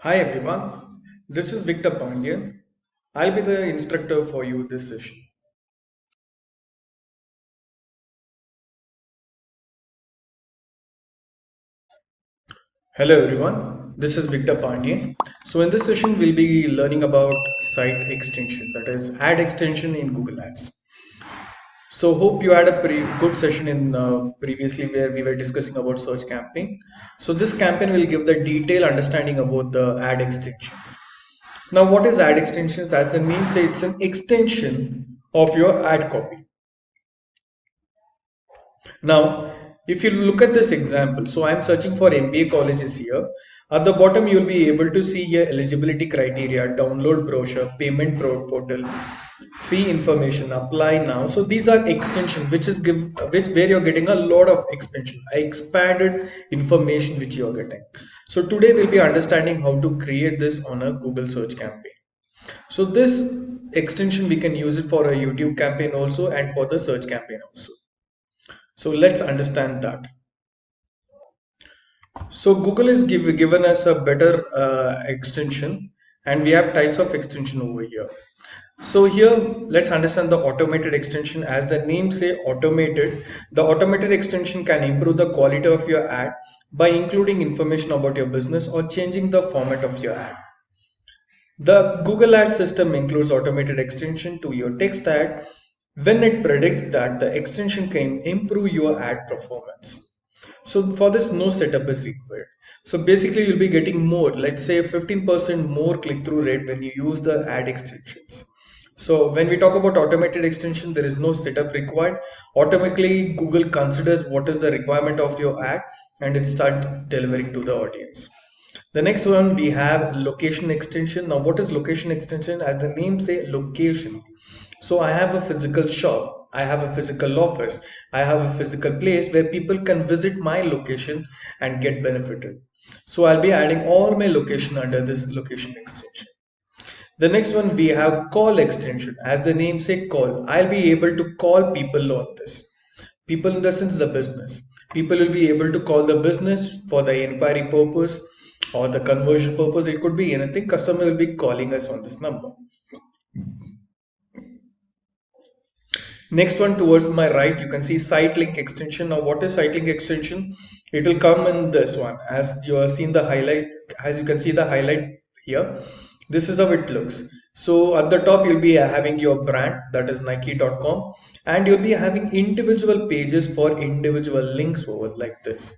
Hi everyone, this is Victor Pandian. I'll be the instructor for you this session. Hello everyone, this is Victor Pandian. So in this session we'll be learning about site extension, that is ad extension in Google Ads. So hope you had a pretty good session in previously where we were discussing about search campaign. So this campaign will give the detailed understanding about the ad extensions. Now what is ad extensions? As the name says, it's an extension of your ad copy. Now, if you look at this example, so I'm searching for MBA colleges here. At the bottom, you'll be able to see here eligibility criteria, download brochure, payment portal, fee information, apply now. So these are extension, which is where you're getting a lot of expansion, expanded information which you're getting. So today we'll be understanding how to create this on a Google search campaign. So this extension we can use it for a YouTube campaign also and for the search campaign also. So let's understand that. So Google is given us a better extension, and we have types of extension over here. So here let's understand the automated extension. As the name say automated, the automated extension can improve the quality of your ad by including information about your business or changing the format of your ad. The Google Ads system includes automated extension to your text ad when it predicts that the extension can improve your ad performance. So for this, no setup is required. So basically you'll be getting more, let's say 15% more click-through rate when you use the ad extensions. So when we talk about automated extension, there is no setup required. Automatically Google considers what is the requirement of your ad and it starts delivering to the audience. The next one we have location extension. Now what is location extension? As the name say, location. So I have a physical shop, I have a physical office, I have a physical place where people can visit my location and get benefited. So I'll be adding all my location under this location extension. The next one we have call extension. As the name say call, I'll be able to call people on this. People in the sense the business. People will be able to call the business for the inquiry purpose or the conversion purpose. It could be anything. Customer will be calling us on this number. Next one towards my right, you can see site link extension. Now what is site link extension? It will come in this one. As you have seen the highlight, as you can see the highlight here, this is how it looks. So at the top you'll be having your brand, that is nike.com, and you'll be having individual pages for individual links over like this.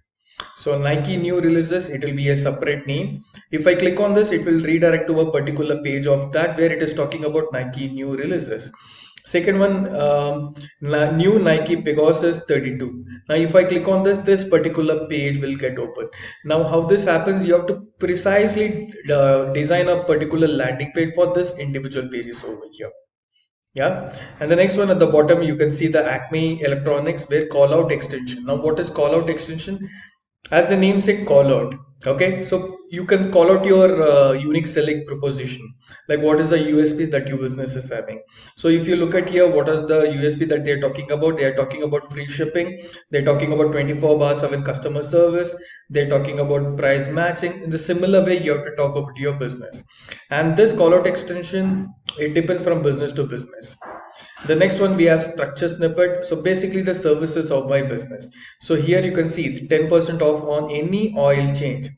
So Nike new releases, it will be a separate name. If I click on this, it will redirect to a particular page of that where it is talking about Nike new releases. Second one, new Nike Pegasus 32. Now if I click on this particular page will get open. Now how this happens, you have to precisely design a particular landing page for this individual pages over here. Yeah, and the next one at the bottom you can see the Acme Electronics where call out extension. Now what is call out extension? As the name say, call out. Okay, so you can call out your unique selling proposition, like what is the USPs that your business is having. So if you look at here, what is the USP that they're talking about? They are talking about free shipping, they're talking about 24/7 customer service, they're talking about price matching. In the similar way you have to talk about your business, and this call out extension, it depends from business to business. The next one we have structure snippet. So basically the services of my business. So here you can see 10% off on any oil change.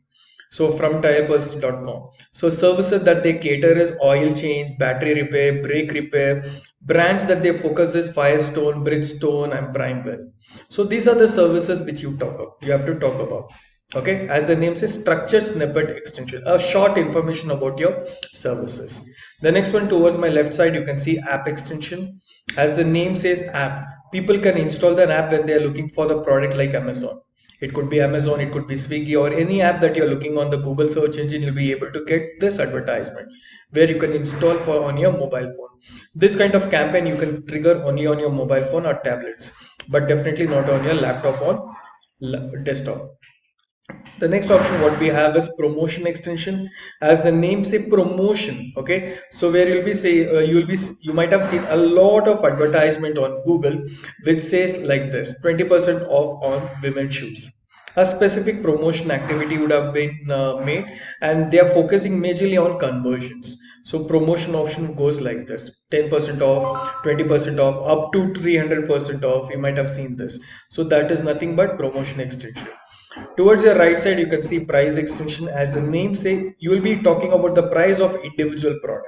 So from tireperson.com. So services that they cater is oil change, battery repair, brake repair. Brands that they focus is Firestone, Bridgestone, and Primewell. So these are the services which you have to talk about. Okay, as the name says, structure snippet extension, a short information about your services. The next one towards my left side, you can see app extension. As the name says app, people can install the app when they are looking for the product like Amazon. It could be Amazon, it could be Swiggy, or any app that you're looking on the Google search engine. You'll be able to get this advertisement where you can install for on your mobile phone. This kind of campaign you can trigger only on your mobile phone or tablets, but definitely not on your laptop or desktop. The next option what we have is promotion extension. As the name say, promotion. Okay, so where you might have seen a lot of advertisement on Google which says like this: 20% off on women's shoes. A specific promotion activity would have been made, and they are focusing majorly on conversions. So promotion option goes like this: 10% off, 20% off, up to 300% off. You might have seen this. So that is nothing but promotion extension. Towards your right side, you can see price extension. As the name say, you will be talking about the price of individual product.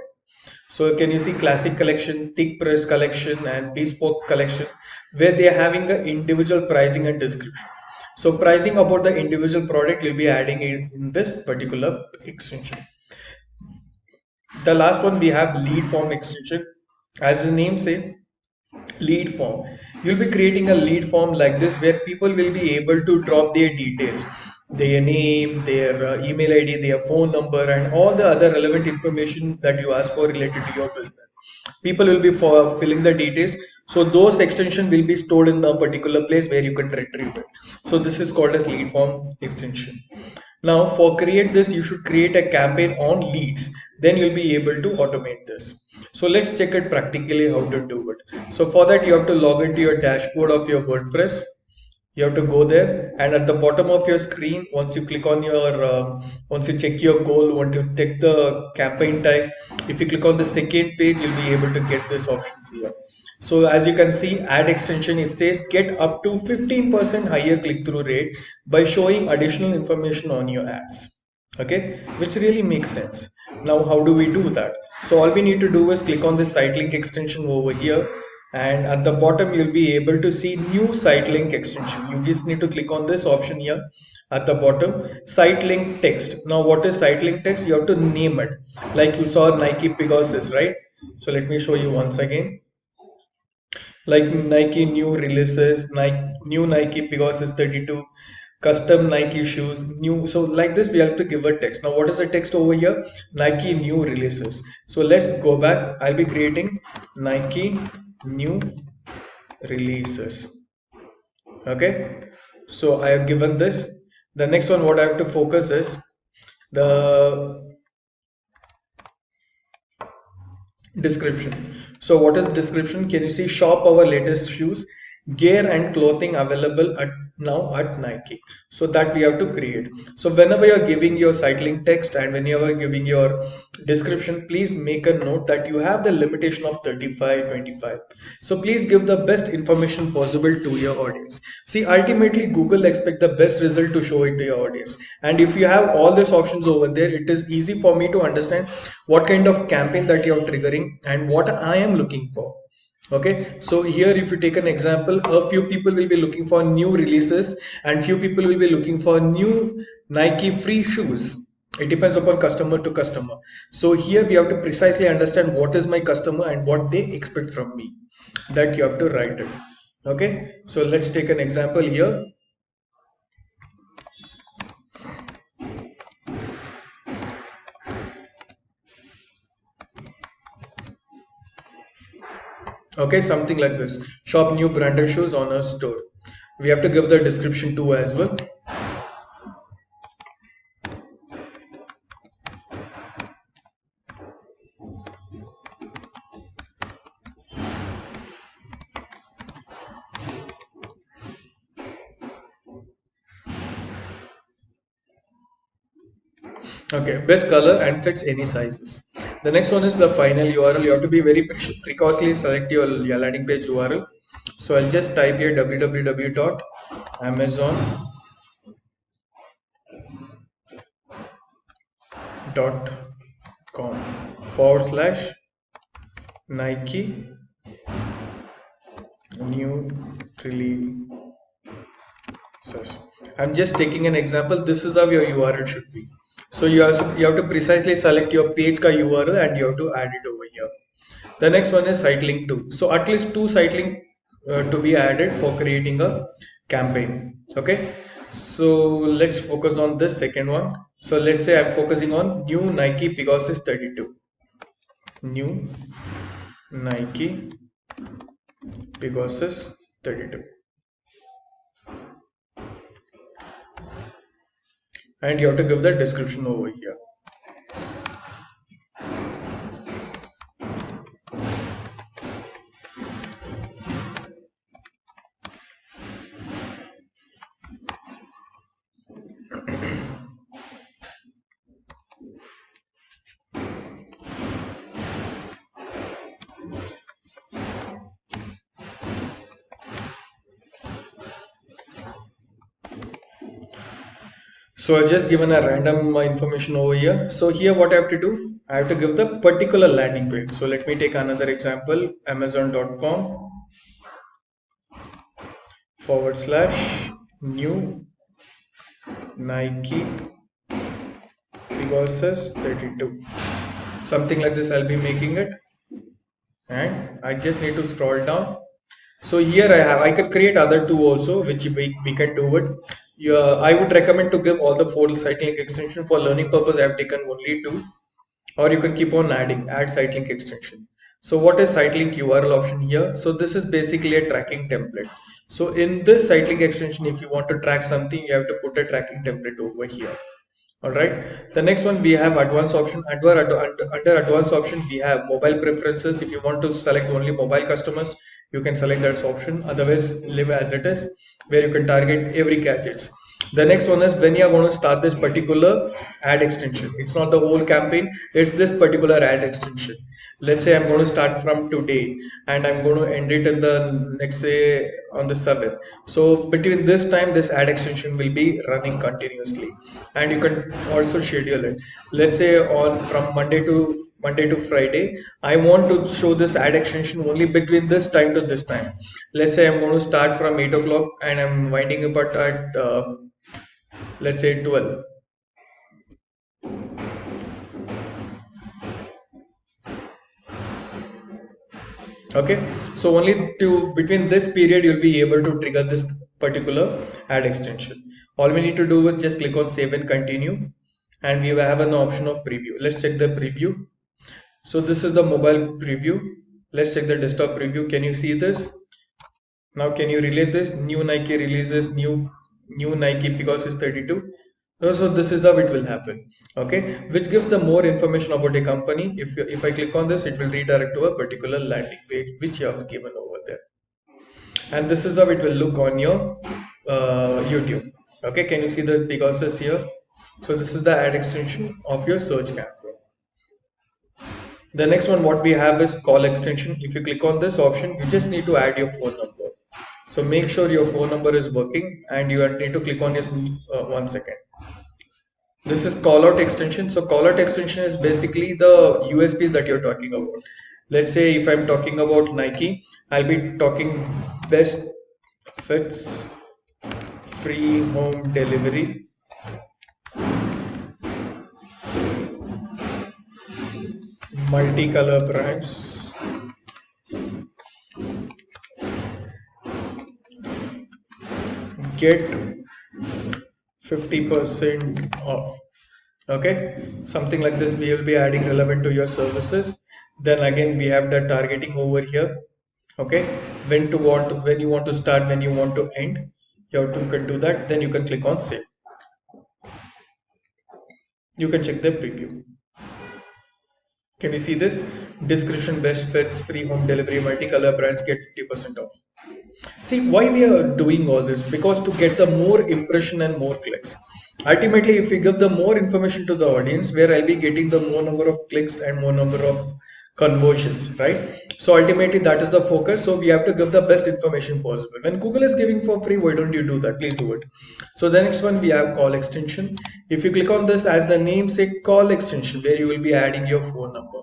So can you see classic collection, thick press collection, and bespoke collection, where they are having an individual pricing and description. So pricing about the individual product you'll be adding in this particular extension. The last one we have lead form extension. As the name say, lead form. You'll be creating a lead form like this where people will be able to drop their details, their name, their email ID, their phone number, and all the other relevant information that you ask for related to your business. People will be filling the details, so those extension will be stored in a particular place where you can retrieve it. So this is called as lead form extension. Now for create this, you should create a campaign on leads, then you'll be able to automate this. So let's check it practically how to do it. So for that, you have to log into your dashboard of your WordPress. You have to go there, and at the bottom of your screen, once you click on your once you check your goal, want to take the campaign type, if you click on the second page, you'll be able to get this options here. So as you can see, ad extension, it says get up to 15% higher click-through rate by showing additional information on your ads. Okay, which really makes sense. Now how do we do that? So all we need to do is click on this site link extension over here, and at the bottom you'll be able to see new site link extension. You just need to click on this option here at the bottom, site link text. Now what is site link text? You have to name it, like you saw Nike Pegasus, right? So let me show you once again, like Nike new releases, new Nike Pegasus 32, custom Nike shoes, new. So like this, we have to give a text. Now, what is the text over here? Nike new releases. So let's go back. I'll be creating Nike new releases. Okay. So I have given this. The next one, what I have to focus is the description. So what is description? Can you see shop our latest shoes, gear and clothing available at now at Nike? So that we have to create. So whenever you're giving your site link text and whenever you're giving your description, please make a note that you have the limitation of 35, 25. So please give the best information possible to your audience. See, ultimately Google expect the best result to show it to your audience. And if you have all these options over there, it is easy for me to understand what kind of campaign that you're triggering and what I am looking for. Okay, so here if you take an example, a few people will be looking for new releases and few people will be looking for new Nike free shoes. It depends upon customer to customer. So here we have to precisely understand what is my customer and what they expect from me, that you have to write it. Okay, so let's take an example here. Okay, something like this: shop new branded shoes on a store. We have to give the description too as well. Okay, best color and fits any sizes. The next one is the final URL. You have to be very precautiously select your landing page URL. So I'll just type here www.amazon.com/Nike new releases. I'm just taking an example. This is how your URL should be. So you have to precisely select your page ka URL and you have to add it over here. The next one is site link 2. So at least 2 site link to be added for creating a campaign. Okay, so let's focus on this second one. So let's say I'm focusing on new Nike Pegasus 32. New Nike Pegasus 32. And you have to give the description over here. So I've just given a random information over here. So here what I have to do, I have to give the particular landing page. So let me take another example, amazon.com/new Nike Pegasus 32. Something like this I'll be making it. And I just need to scroll down. So here I can create other two also, which we can do it. Yeah, I would recommend to give all the four site link extension. For learning purpose I have taken only two, or you can keep on add site link extension. So what is site link URL option here? So this is basically a tracking template. So in this site link extension, if you want to track something, you have to put a tracking template over here. All right, the next one we have advanced option. Under advanced option we have mobile preferences. If you want to select only mobile customers, you can select that option. Otherwise leave as it is, where you can target every gadgets. The next one is when you are going to start this particular ad extension. It's not the whole campaign, it's this particular ad extension. Let's say I'm going to start from today and I'm going to end it in the next, say, on the 7th. So between this time this ad extension will be running continuously, and you can also schedule it. Let's say on from Monday to Friday, I want to show this ad extension only between this time to this time. Let's say I'm going to start from 8 o'clock and I'm winding up at let's say 12. Okay, so only to between this period you'll be able to trigger this particular ad extension. All we need to do is just click on save and continue, and we have an option of preview. Let's check the preview. So this is the mobile preview. Let's check the desktop preview. Can you see this? Now can you relate this? New Nike releases new Nike Pegasus 32. So this is how it will happen. Okay, which gives the more information about a company. If I click on this, it will redirect to a particular landing page which you have given over there, and this is how it will look on your YouTube. Okay, can you see the Pegasus here? So this is the ad extension of your search campaign. The next one what we have is call extension. If you click on this option, you just need to add your phone number. So make sure your phone number is working, and you need to click on this 1 second. This is callout extension. So callout extension is basically the USPs that you're talking about. Let's say if I'm talking about Nike, I'll be talking best fits, free home delivery, multicolor brands, get 50% off. Okay, something like this we will be adding relevant to your services. Then again we have the targeting over here. Okay, when you want to start, when you want to end, you can do that. Then you can click on save. You can check the preview. Can you see this? Description, best fits, free home delivery, multicolor brands, get 50% off. See why we are doing all this? Because to get the more impression and more clicks. Ultimately, if we give the more information to the audience, where I'll be getting the more number of clicks and more number of conversions, right? So ultimately that is the focus. So we have to give the best information possible. When Google is giving for free, why don't you do that? Please do it. So the next one we have call extension. If you click on this, as the name say, call extension, where you will be adding your phone number.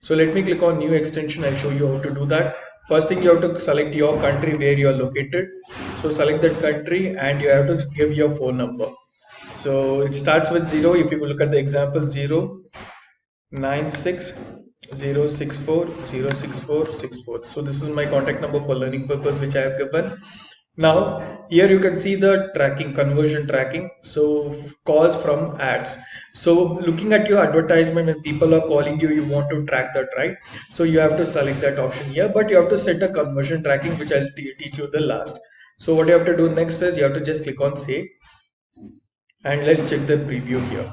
So let me click on new extension. I'll show you how to do that. First thing, you have to select your country where you are located. So select that country and you have to give your phone number. So it starts with 0. If you look at the example, 09606406464. So this is my contact number for learning purpose, which I have given. Now here you can see the tracking, conversion tracking. So calls from ads. So looking at your advertisement, when people are calling you, you want to track that, right? So you have to select that option here, but you have to set a conversion tracking, which I'll teach you the last. So what you have to do next is you have to just click on save, and let's check the preview here.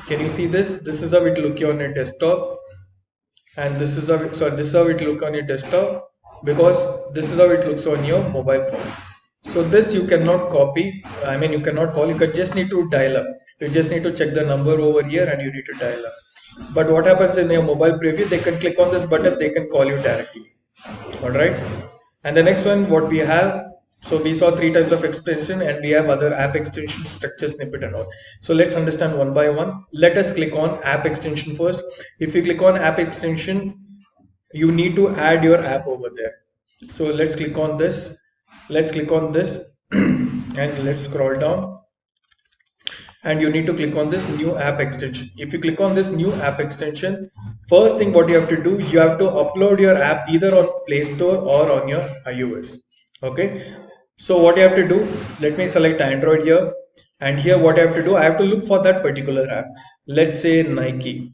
Can you see this? This is how it look on your desktop, and this is how it, this is how it look on your desktop, because this is how it looks on your mobile phone. So this you cannot copy, I mean you cannot call, you just need to dial up. You just need to check the number over here and you need to dial up. But what happens in your mobile preview, they can click on this button, they can call you directly. Alright, and the next one what we have, So we saw three types of extension, and we have other app extension, structure snippet and all. So let's understand one by one. Let us click on app extension first. If you click on app extension, you need to add your app over there. So let's click on this. Let's click on this and let's scroll down, and you need to click on this new app extension. If you click on this new app extension, first thing what you have to do, you have to upload your app either on Play Store or on your iOS. Okay, so what you have to do, let me select Android here, and here what I have to do, I have to look for that particular app. Let's say Nike.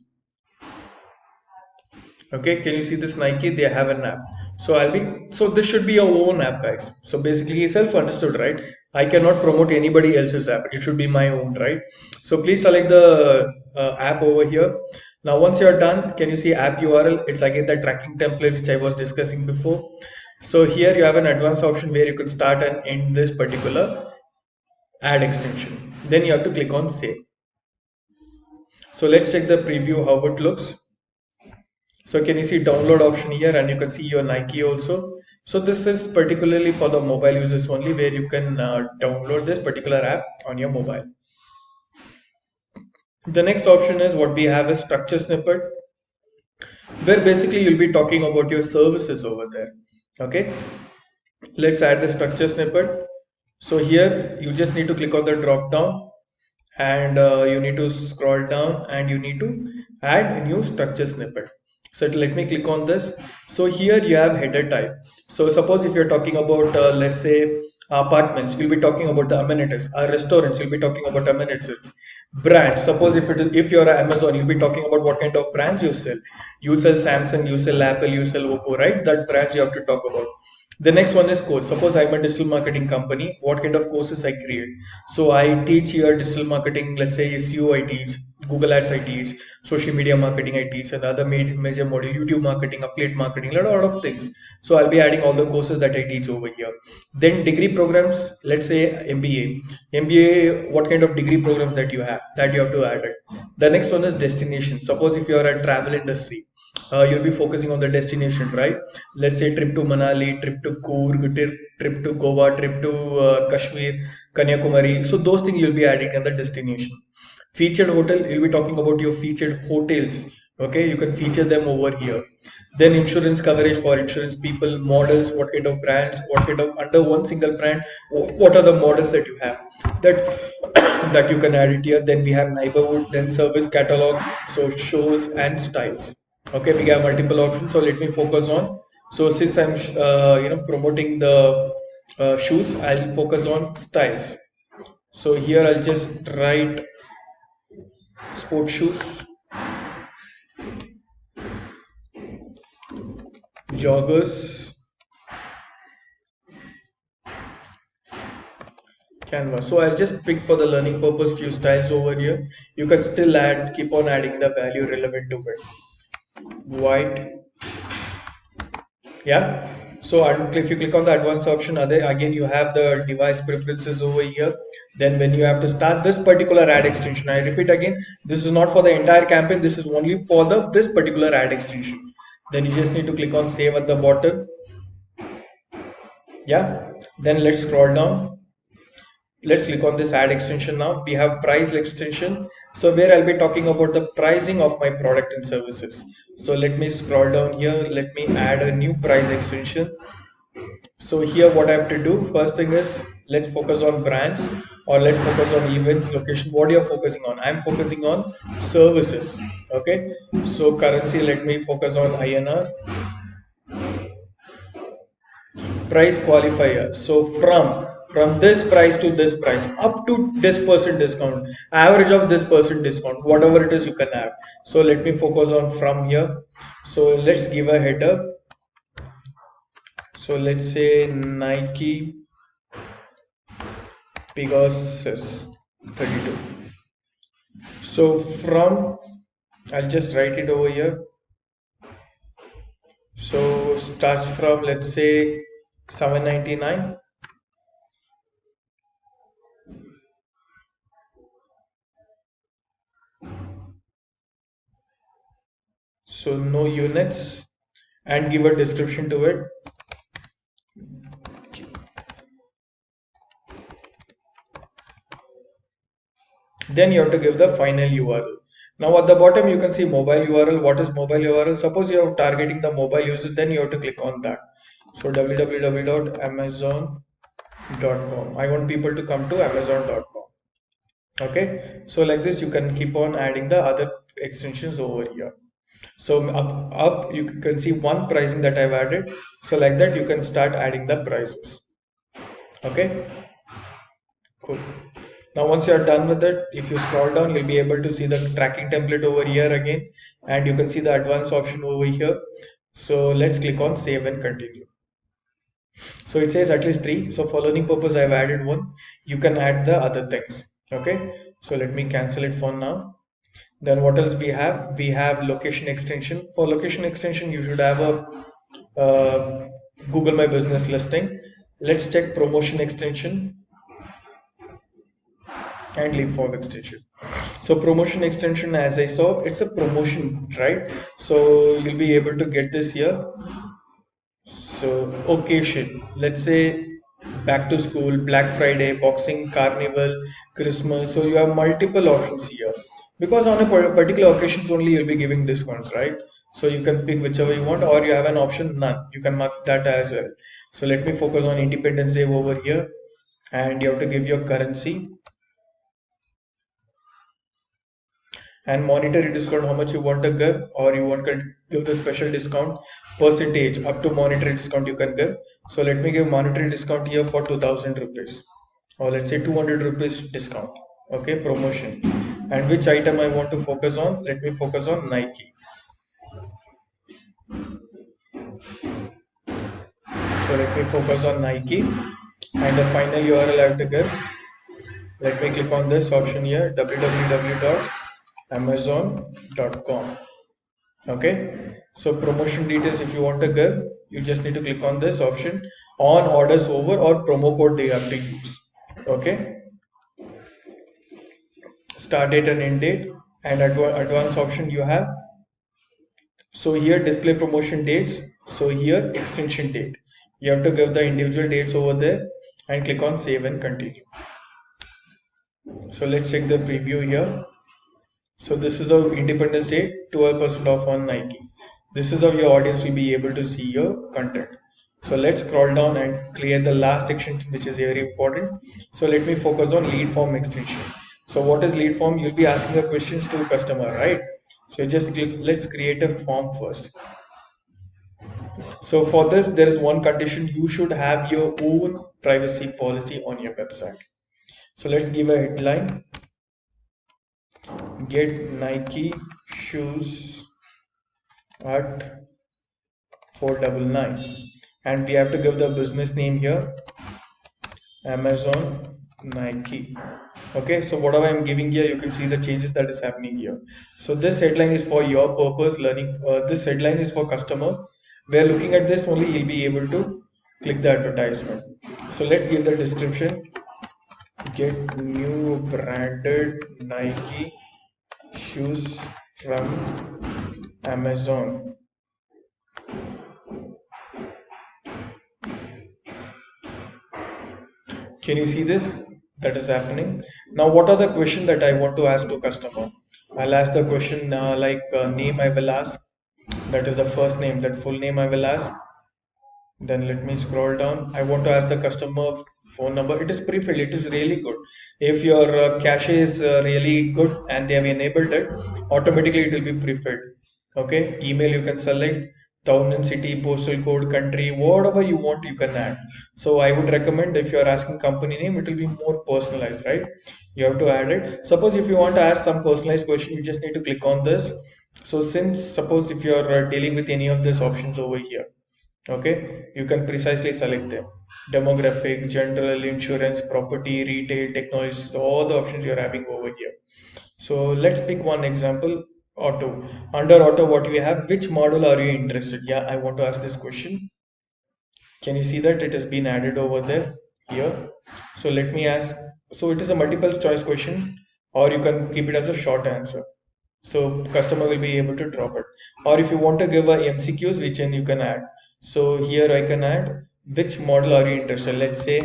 Okay, can you see this Nike? They have an app. So this should be your own app, guys. So basically self-understood, right? I cannot promote anybody else's app. It should be my own, right? So please select the app over here. Now once you're done, can you see app URL? It's again the tracking template which I was discussing before. So here you have an advanced option where you can start and end this particular ad extension. Then you have to click on save. So let's check the preview how it looks. So can you see download option here, and you can see your Nike also. So this is particularly for the mobile users only, where you can download this particular app on your mobile. The next option is what we have is structure snippet, where basically you'll be talking about your services over there. Okay, let's add the structure snippet. So here you just need to click on the drop down, and you need to scroll down, and you need to add a new structure snippet. So let me click on this. So here you have header type. So suppose if you're talking about let's say apartments, we'll be talking about the amenities. Restaurants, you'll be talking about amenities. Brands, suppose if you're Amazon, you'll be talking about what kind of brands you sell. You sell Samsung, you sell Apple, you sell Oppo, right? That brands you have to talk about. The next one is course. Suppose I'm a digital marketing company, what kind of courses I create? So I teach here digital marketing, let's say SEO I teach, Google Ads I teach, social media marketing I teach, and other major model, YouTube marketing, affiliate marketing, a lot of things. So I'll be adding all the courses that I teach over here. Then degree programs, let's say MBA. MBA, what kind of degree programs that you have to add it. The next one is destination. Suppose if you are a travel industry, you'll be focusing on the destination, right? Let's say trip to Manali, trip to Coorg, trip to Goa, trip to Kashmir, Kanyakumari. So those things you'll be adding in the destination. Featured hotel, you'll be talking about your featured hotels. Okay, you can feature them over here. Then insurance coverage for insurance people, models, what kind of brands, what kind of under one single brand, what are the models that you have that that you can add it here. Then we have neighborhood, then service catalog, so shows and styles. Okay, we have multiple options, so let me focus on. So since I'm promoting the shoes, I'll focus on styles. So here I'll just write sport shoes, joggers, canvas. So I'll just pick for the learning purpose few styles over here. You can still keep on adding the value relevant to it. White, yeah. So if you click on the advanced option, again you have the device preferences over here. Then when you have to start this particular ad extension, I repeat again, this is not for the entire campaign, this is only for this particular ad extension. Then you just need to click on save at the bottom. Yeah, then let's scroll down. Let's click on this ad extension. Now we have price extension, so where I'll be talking about the pricing of my product and services. So let me scroll down here, let me add a new price extension. So here what I have to do, first thing is let's focus on brands, or let's focus on events, location. What you're focusing on? I'm focusing on services. Okay, so currency, let me focus on INR. Price qualifier, so from this price to this price, up to this percent discount, average of this percent discount, whatever it is you can have. So let me focus on from here. So let's give a header. So let's say Nike Pegasus 32. So from, I'll just write it over here. So starts from, let's say, 799. So no units, and give a description to it. Then you have to give the final URL. Now at the bottom you can see mobile URL. What is mobile URL? Suppose you are targeting the mobile users, then you have to click on that. So www.amazon.com. I want people to come to amazon.com. Okay, so like this you can keep on adding the other extensions over here. So up you can see one pricing that I've added. So like that you can start adding the prices. Okay, cool. Now once you are done with it, if you scroll down, you'll be able to see the tracking template over here again, and you can see the advanced option over here. So let's click on save and continue. So it says at least 3. So for learning purpose, I've added 1. You can add the other things. Okay. So let me cancel it for now. Then what else we have? We have location extension. For location extension, you should have a Google My Business listing. Let's check promotion extension and leap form extension. So promotion extension, as I saw, it's a promotion, right? So you'll be able to get this here. So occasion, let's say back to school, Black Friday, Boxing, Carnival, Christmas. So you have multiple options here because on a particular occasions only you'll be giving discounts, right? So you can pick whichever you want, or you have an option none. You can mark that as well. So let me focus on Independence Day over here, and you have to give your currency and monetary discount, how much you want to give, or you want to give the special discount percentage up to monetary discount you can give. So let me give monetary discount here for 2000 rupees, or let's say 200 rupees discount. Okay, promotion. And which item I want to focus on? Let me focus on Nike. So let me focus on Nike, and the final URL I have to give. Let me click on this option here, www.amazon.com. Okay, so promotion details, if you want to give, you just need to click on this option, on orders over, or promo code they have to use. Okay, start date and end date, and advanced option you have. So here display promotion dates, so here extension date, you have to give the individual dates over there and click on save and continue. So let's check the preview here. So this is our Independence Day, 12% off on Nike. This is how your audience will be able to see your content. So let's scroll down and clear the last section, which is very important. So let me focus on lead form extension. So what is lead form? You'll be asking the questions to customer, right? So just click, let's create a form first. So for this, there is one condition: you should have your own privacy policy on your website. So let's give a headline: get Nike shoes at 499, and we have to give the business name here, Amazon Nike. Okay, so whatever I'm giving here, you can see the changes that is happening here. So this headline is for your purpose learning. This headline is for customer. Where looking at this only, you'll be able to click the advertisement. So let's give the description: get new branded Nike shoes from Amazon. Can you see this that is happening? Now what are the questions that I want to ask to customer? I'll ask the question name. I will ask, that is the first name, that full name I will ask. Then let me scroll down. I want to ask the customer phone number. It is pre-filled. It is really good. If your cache is really good and they have enabled it, automatically it will be pre-filled. Okay, email you can select, town and city, postal code, country, whatever you want you can add. So I would recommend, if you are asking company name, it will be more personalized, right? You have to add it. Suppose if you want to ask some personalized question, you just need to click on this. So since suppose if you are dealing with any of these options over here, okay, you can precisely select them: demographic, general, insurance, property, retail, technology. So all the options you're having over here. So let's pick one example: auto. Under auto, what we have, which model are you interested? Yeah, I want to ask this question. Can you see that it has been added over there here? So let me ask. So it is a multiple choice question, or you can keep it as a short answer, so customer will be able to drop it. Or if you want to give a MCQs, which one you can add. So here I can add, which model are you interested? Let's say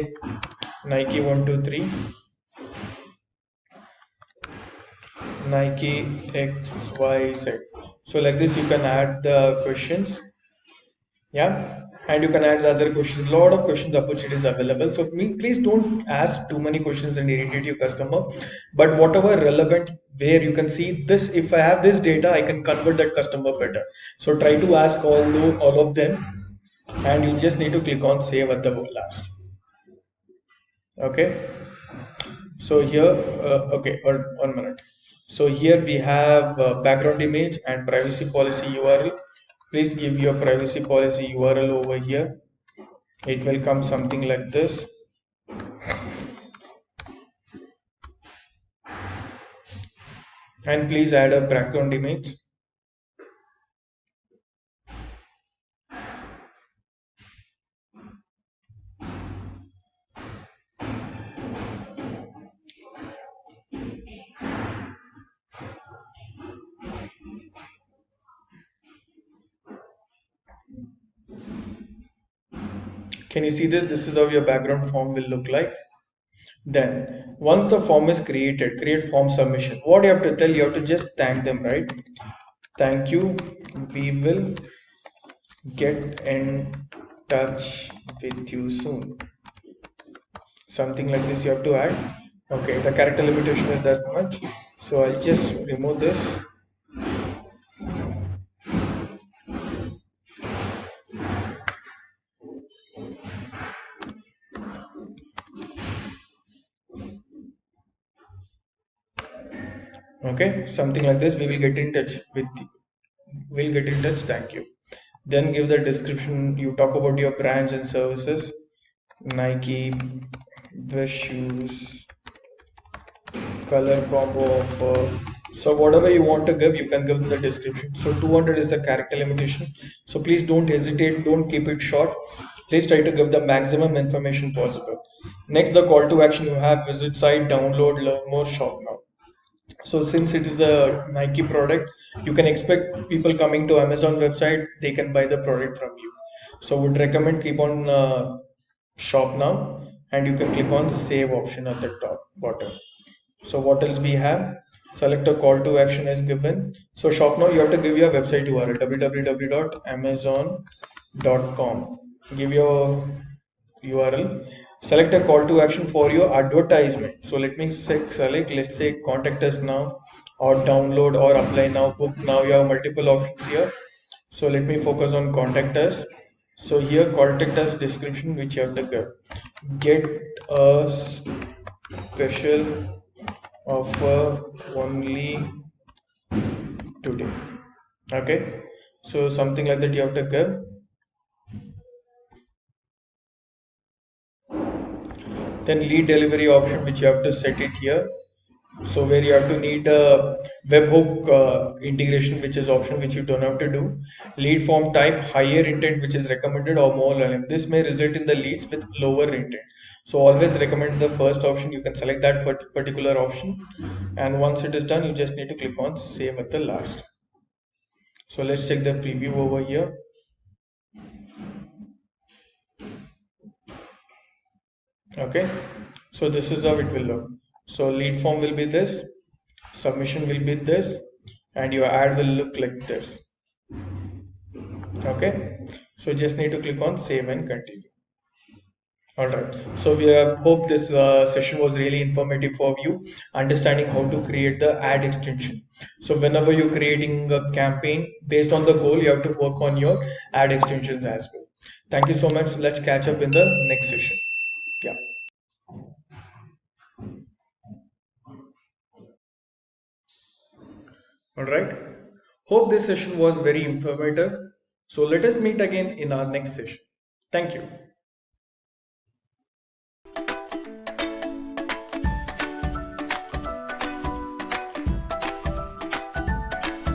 Nike 123. Nike XYZ. So like this you can add the questions, yeah, and you can add the other questions. Lot of questions opportunities available, so please don't ask too many questions and irritate your customer, but whatever relevant, where you can see this, if I have this data I can convert that customer better. So try to ask all of them, and you just need to click on save at the last. Okay, so here okay, 1 minute. So here we have background image and privacy policy URL. Please give your privacy policy URL over here. It will come something like this. And please add a background image. Can you see this? This is how your background form will look like. Then once the form is created, create form submission. What you have to tell, you have to just thank them, right? Thank you, we will get in touch with you soon. Something like this you have to add. Okay, the character limitation is that much, so I'll just remove this. Okay, something like this. We will get in touch with, we'll get in touch, thank you. Then give the description. You talk about your brands and services. Nike best shoes, color combo offer. So whatever you want to give, you can give in the description. So 200 is the character limitation. So please don't hesitate, don't keep it short. Please try to give the maximum information possible. Next, the call to action you have: visit site, download, learn more, shop now. So since it is a Nike product, you can expect people coming to Amazon website, they can buy the product from you. So would recommend keep on shop now, and you can click on save option at the top bottom. So what else we have? Select a call to action is given. So shop now, you have to give your website URL www.amazon.com. Give your URL. Select a call to action for your advertisement. So let me select, let's say contact us now, or download, or apply now, book now. You have multiple options here. So let me focus on contact us. So here contact us description which you have to give. Get a special offer only today. Okay, so something like that you have to give. Then lead delivery option which you have to set it here. So where you have to need a webhook integration, which is option which you don't have to do. Lead form type higher intent, which is recommended, or more learning. This may result in the leads with lower intent. So always recommend the first option. You can select that for particular option, and once it is done, you just need to click on save at the last. So let's check the preview over here. Okay, so this is how it will look. So lead form will be this, submission will be this, and your ad will look like this. Okay, so just need to click on save and continue. All right, so we hope this session was really informative for you, understanding how to create the ad extension. So whenever you're creating a campaign based on the goal, you have to work on your ad extensions as well. Thank you so much. Let's catch up in the next session. Yeah. All right. Hope this session was very informative. So let us meet again in our next session. Thank you.